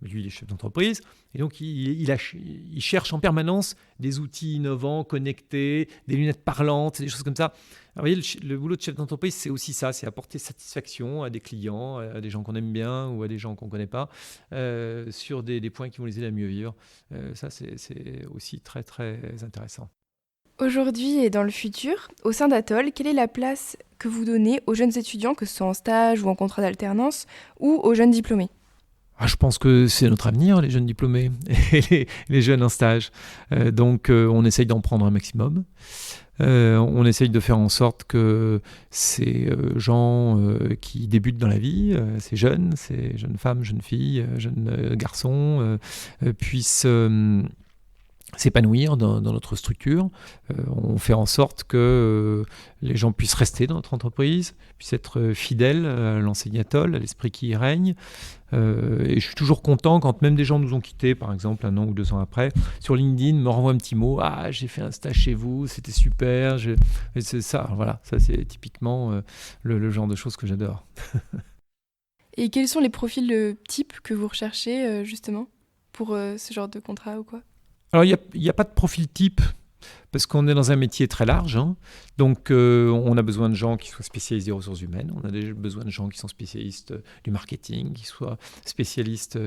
lui, il est chef d'entreprise, et donc il cherche en permanence des outils innovants, connectés, des lunettes parlantes, des choses comme ça. Alors, vous voyez, le boulot de chef d'entreprise, c'est aussi ça, c'est apporter satisfaction à des clients, à des gens qu'on aime bien ou à des gens qu'on ne connaît pas, sur des points qui vont les aider à mieux vivre. Ça, c'est aussi très, très intéressant. Aujourd'hui et dans le futur, au sein d'Atoll, quelle est la place que vous donnez aux jeunes étudiants, que ce soit en stage ou en contrat d'alternance, ou aux jeunes diplômés ? Je pense que c'est notre avenir, les jeunes diplômés et les jeunes en stage. Donc, on essaye d'en prendre un maximum. On essaye de faire en sorte que ces gens qui débutent dans la vie, ces jeunes femmes, jeunes filles, jeunes garçons, puissent... s'épanouir dans notre structure. On fait en sorte que les gens puissent rester dans notre entreprise, puissent être fidèles à l'enseigne Atoll, à l'esprit qui y règne. Et je suis toujours content quand même des gens nous ont quittés, par exemple 1 an ou 2 ans après, sur LinkedIn, me renvoient un petit mot. Ah, j'ai fait un stage chez vous, c'était super. Et c'est ça, voilà, ça c'est typiquement le genre de choses que j'adore. Et quels sont les profils types que vous recherchez justement pour ce genre de contrat ou quoi ? Alors, il n'y a pas de profil type, parce qu'on est dans un métier très large. Donc, on a besoin de gens qui soient spécialistes des ressources humaines. On a déjà besoin de gens qui sont spécialistes du marketing, qui soient spécialistes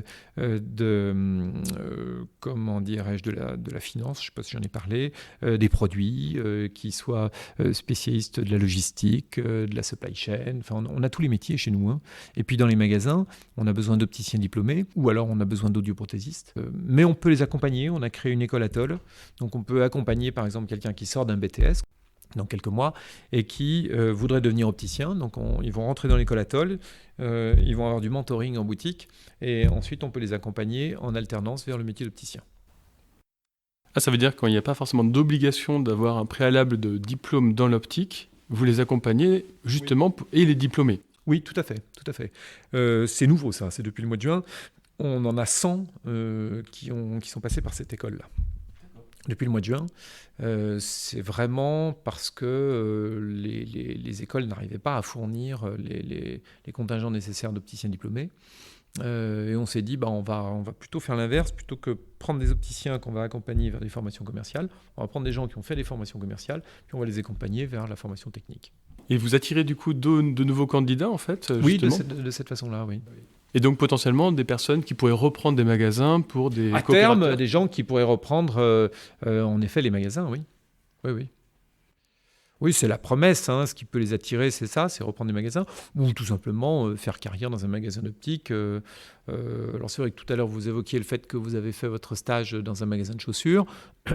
comment dirais-je, de la finance, je ne sais pas si j'en ai parlé, des produits, qui soient spécialistes de la logistique, de la supply chain. Enfin, on a tous les métiers chez nous. Et puis, dans les magasins, on a besoin d'opticiens diplômés, ou alors on a besoin d'audioprothésistes. Mais on peut les accompagner. On a créé une école Atoll. Donc, on peut accompagner, par exemple, quelqu'un qui sort d'un BTS dans quelques mois et qui voudrait devenir opticien. Donc, ils vont rentrer dans l'école Atoll, ils vont avoir du mentoring en boutique et ensuite, on peut les accompagner en alternance vers le métier d'opticien. Ah, ça veut dire qu'il n'y a pas forcément d'obligation d'avoir un préalable de diplôme dans l'optique, vous les accompagnez justement et les diplômés. Oui, tout à fait. C'est nouveau ça, c'est depuis le mois de juin. On en a 100 qui sont passés par cette école-là. Depuis le mois de juin, c'est vraiment parce que les écoles n'arrivaient pas à fournir les contingents nécessaires d'opticiens diplômés. Et on s'est dit, on va plutôt faire l'inverse, plutôt que prendre des opticiens qu'on va accompagner vers des formations commerciales. On va prendre des gens qui ont fait des formations commerciales, puis on va les accompagner vers la formation technique. Et vous attirez du coup de nouveaux candidats en fait, justement ? Oui, de cette façon-là, oui. Et donc potentiellement des personnes qui pourraient reprendre des magasins pour des à terme, des gens qui pourraient reprendre en effet les magasins, oui. Oui, c'est la promesse. Ce qui peut les attirer, c'est ça, c'est reprendre des magasins ou tout simplement faire carrière dans un magasin d'optique. Alors c'est vrai que tout à l'heure, vous évoquiez le fait que vous avez fait votre stage dans un magasin de chaussures.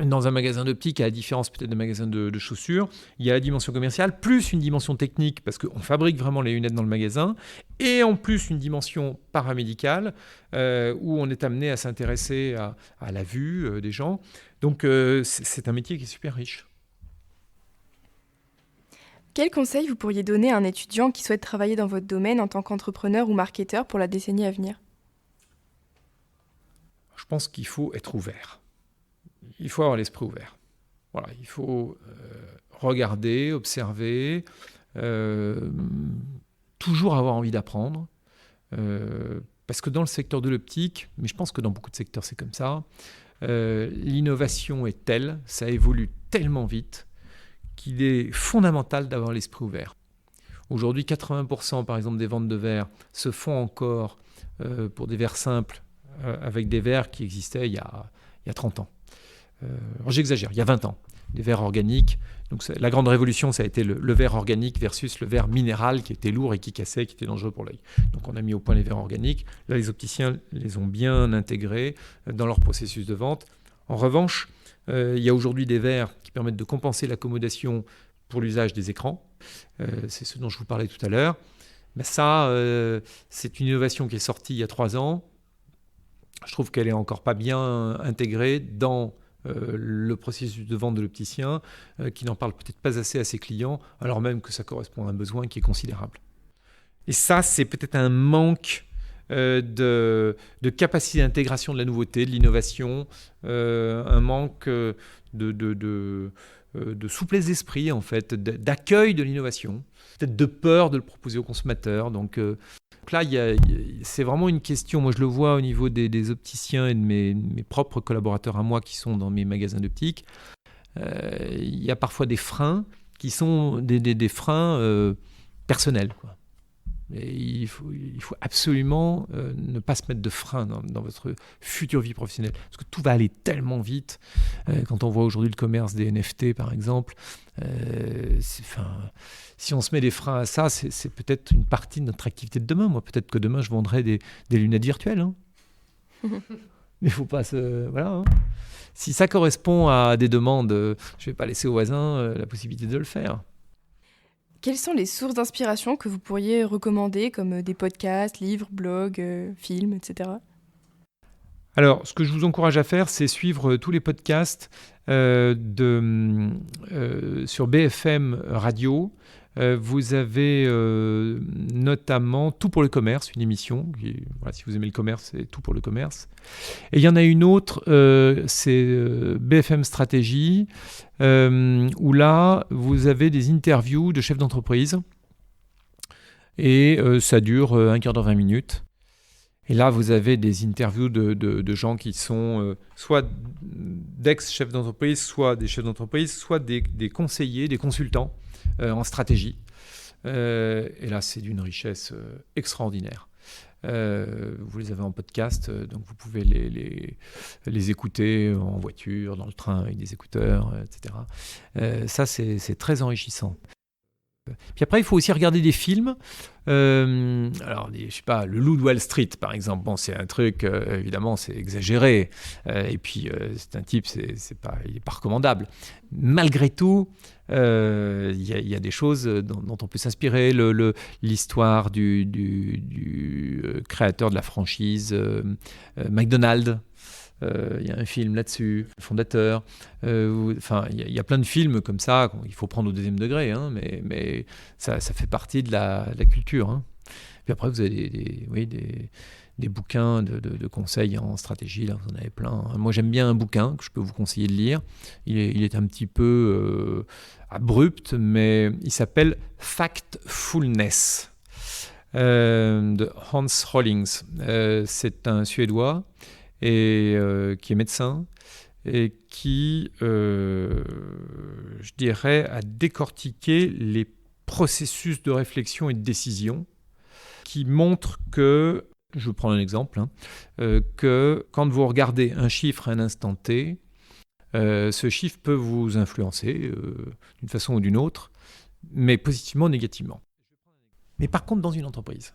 Dans un magasin d'optique, à la différence peut-être des magasins de chaussures, il y a la dimension commerciale plus une dimension technique parce qu'on fabrique vraiment les lunettes dans le magasin et en plus une dimension paramédicale où on est amené à s'intéresser à la vue des gens. Donc c'est un métier qui est super riche. Quel conseil vous pourriez donner à un étudiant qui souhaite travailler dans votre domaine en tant qu'entrepreneur ou marketeur pour la décennie à venir ? Je pense qu'il faut être ouvert. Il faut avoir l'esprit ouvert. Voilà, il faut regarder, observer, toujours avoir envie d'apprendre. Parce que dans le secteur de l'optique, mais je pense que dans beaucoup de secteurs c'est comme ça, l'innovation est telle, ça évolue tellement vite, qu'il est fondamental d'avoir l'esprit ouvert. Aujourd'hui, 80% par exemple des ventes de verres se font encore pour des verres simples avec des verres qui existaient il y a 30 ans. Alors j'exagère, il y a 20 ans. Des verres organiques. Donc la grande révolution, ça a été le verre organique versus le verre minéral qui était lourd et qui cassait, qui était dangereux pour l'œil. Donc on a mis au point les verres organiques. Là, les opticiens les ont bien intégrés dans leur processus de vente. En revanche, il y a aujourd'hui des verres qui permettent de compenser l'accommodation pour l'usage des écrans. C'est ce dont je vous parlais tout à l'heure. Mais ça, c'est une innovation qui est sortie il y a 3 ans. Je trouve qu'elle n'est encore pas bien intégrée dans le processus de vente de l'opticien, qui n'en parle peut-être pas assez à ses clients, alors même que ça correspond à un besoin qui est considérable. Et ça, c'est peut-être un manque de capacité d'intégration de la nouveauté, de l'innovation, un manque de souplesse d'esprit, en fait, d'accueil de l'innovation, peut-être de peur de le proposer aux consommateurs. Donc là, c'est vraiment une question, moi je le vois au niveau des opticiens et de mes propres collaborateurs à moi qui sont dans mes magasins d'optique. Il y a parfois des freins qui sont des freins personnels, quoi. Et il faut absolument ne pas se mettre de frein dans votre future vie professionnelle. Parce que tout va aller tellement vite. Quand on voit aujourd'hui le commerce des NFT, par exemple, si on se met des freins à ça, c'est peut-être une partie de notre activité de demain. Moi, peut-être que demain, je vendrai des lunettes virtuelles. Hein. Mais il ne faut pas se... Voilà. Hein. Si ça correspond à des demandes, je ne vais pas laisser aux voisins la possibilité de le faire. Quelles sont les sources d'inspiration que vous pourriez recommander, comme des podcasts, livres, blogs, films, etc. Alors, ce que je vous encourage à faire, c'est suivre tous les podcasts sur BFM Radio. Vous avez notamment Tout pour le commerce, une émission. Si vous aimez le commerce, c'est Tout pour le commerce. Et il y en a une autre, c'est BFM Stratégie, où là, vous avez des interviews de chefs d'entreprise. Et ça dure un quart d'heure, 20 minutes. Et là, vous avez des interviews de gens qui sont soit d'ex-chefs d'entreprise, soit des chefs d'entreprise, soit des conseillers, des consultants en stratégie. Et là, c'est d'une richesse extraordinaire. Vous les avez en podcast, donc vous pouvez les écouter en voiture, dans le train, avec des écouteurs, etc. Ça, c'est très enrichissant. Puis après, il faut aussi regarder des films. Alors, je sais pas, Le Loup de Wall Street, par exemple. Bon, c'est un truc, évidemment, c'est exagéré. Et puis, c'est un type, il n'est pas recommandable. Malgré tout, il y a des choses dont on peut s'inspirer. L'histoire du créateur de la franchise McDonald's. Il y a un film là-dessus, le fondateur. Il y a plein de films comme ça qu'il faut prendre au deuxième degré, hein, mais ça fait partie de la culture. Hein. Puis après, vous avez des bouquins de conseils en stratégie, là, vous en avez plein. Moi, j'aime bien un bouquin que je peux vous conseiller de lire. Il est un petit peu abrupt, mais il s'appelle Factfulness de Hans Rollings. C'est un Suédois et qui est médecin et qui, je dirais, a décortiqué les processus de réflexion et de décision qui montrent que, je vais prendre un exemple, que quand vous regardez un chiffre à un instant T, ce chiffre peut vous influencer d'une façon ou d'une autre, mais positivement ou négativement. Mais par contre, dans une entreprise,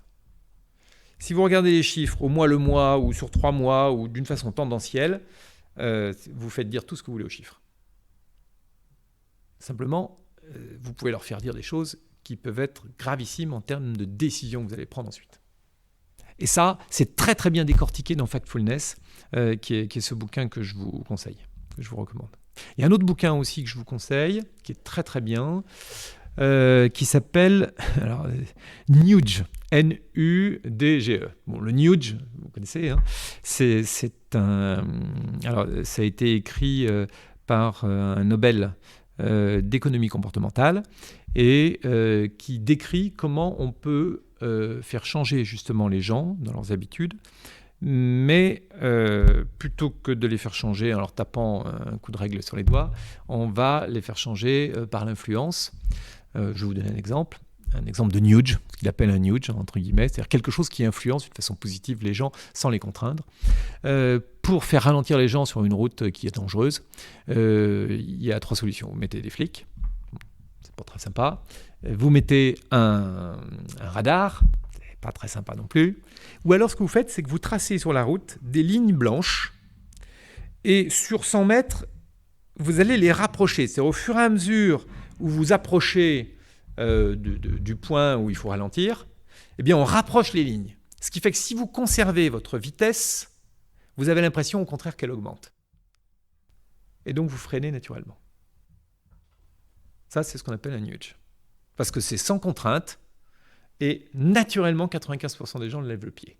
si vous regardez les chiffres au mois le mois ou sur 3 mois ou d'une façon tendancielle, vous faites dire tout ce que vous voulez aux chiffres. Simplement, vous pouvez leur faire dire des choses qui peuvent être gravissimes en termes de décisions que vous allez prendre ensuite. Et ça, c'est très très bien décortiqué dans Factfulness, qui est ce bouquin que je vous conseille, que je vous recommande. Il y a un autre bouquin aussi que je vous conseille, qui est très très bien, qui s'appelle Nudge, N-U-D-G-E. Bon, le Nudge, vous connaissez, hein, alors, ça a été écrit par un Nobel d'économie comportementale et qui décrit comment on peut faire changer justement les gens dans leurs habitudes, mais plutôt que de les faire changer en leur tapant un coup de règle sur les doigts, on va les faire changer par l'influence. Je vais vous donner un exemple de nudge, ce qu'il appelle un nudge, entre guillemets, c'est-à-dire quelque chose qui influence d'une façon positive les gens sans les contraindre. Pour faire ralentir les gens sur une route qui est dangereuse, il y a 3 solutions. Vous mettez des flics, c'est pas très sympa. Vous mettez un radar, c'est pas très sympa non plus. Ou alors ce que vous faites, c'est que vous tracez sur la route des lignes blanches et sur 100 mètres, vous allez les rapprocher. C'est au fur et à mesure où vous approchez du point où il faut ralentir, eh bien on rapproche les lignes. Ce qui fait que si vous conservez votre vitesse, vous avez l'impression au contraire qu'elle augmente. et donc vous freinez naturellement. Ça, c'est ce qu'on appelle un nudge. Parce que c'est sans contrainte, et naturellement, 95% des gens lèvent le pied.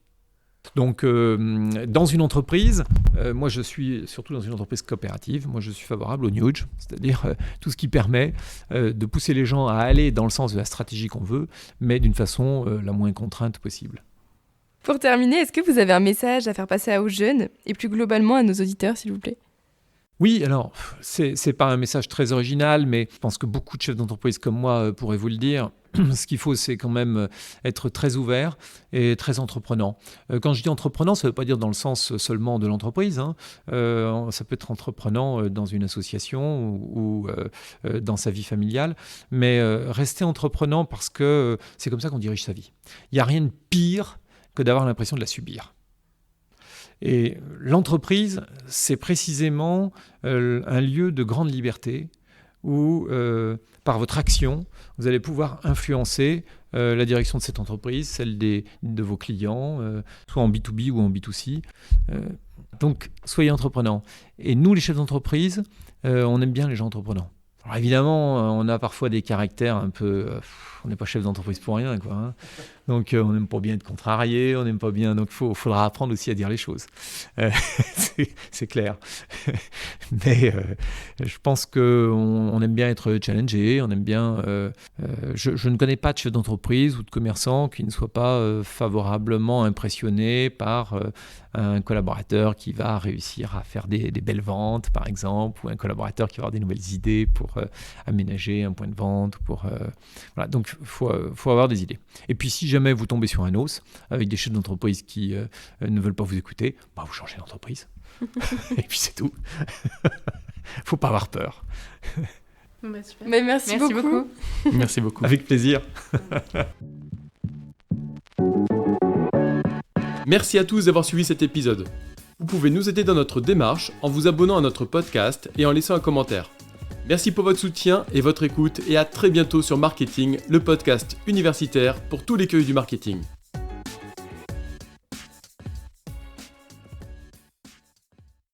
Donc, dans une entreprise, moi je suis surtout dans une entreprise coopérative, moi je suis favorable au nudge, c'est-à-dire tout ce qui permet de pousser les gens à aller dans le sens de la stratégie qu'on veut, mais d'une façon la moins contrainte possible. Pour terminer, est-ce que vous avez un message à faire passer aux jeunes et plus globalement à nos auditeurs, s'il vous plaît ? Oui, alors, c'est pas un message très original, mais je pense que beaucoup de chefs d'entreprise comme moi pourraient vous le dire. Ce qu'il faut, c'est quand même être très ouvert et très entreprenant. Quand je dis entreprenant, ça ne veut pas dire dans le sens seulement de l'entreprise. Ça peut être entreprenant dans une association ou dans sa vie familiale. Mais rester entreprenant parce que c'est comme ça qu'on dirige sa vie. Il n'y a rien de pire que d'avoir l'impression de la subir. Et l'entreprise, c'est précisément un lieu de grande liberté où, par votre action, vous allez pouvoir influencer la direction de cette entreprise, celle de vos clients, soit en B2B ou en B2C. Donc, soyez entreprenants. Et nous, les chefs d'entreprise, on aime bien les gens entreprenants. Alors évidemment, on a parfois des caractères un peu... on n'est pas chef d'entreprise pour rien, quoi. Hein. Donc, on n'aime pas bien être contrarié, on n'aime pas bien... Donc, il faudra apprendre aussi à dire les choses. C'est clair. Mais je pense qu'on aime bien être challengé, on aime bien... je ne connais pas de chef d'entreprise ou de commerçant qui ne soit pas favorablement impressionné par un collaborateur qui va réussir à faire des belles ventes, par exemple, ou un collaborateur qui va avoir des nouvelles idées pour aménager un point de vente. Voilà. Donc, il faut avoir des idées. Et puis, si jamais vous tombez sur un os avec des chefs d'entreprise qui ne veulent pas vous écouter, vous changez d'entreprise. Et puis, c'est tout. Il ne faut pas avoir peur. Super. Mais merci beaucoup. Merci beaucoup. Avec plaisir. Merci à tous d'avoir suivi cet épisode. Vous pouvez nous aider dans notre démarche en vous abonnant à notre podcast et en laissant un commentaire. Merci pour votre soutien et votre écoute et à très bientôt sur Marketing, le podcast universitaire pour tous les curieux du marketing.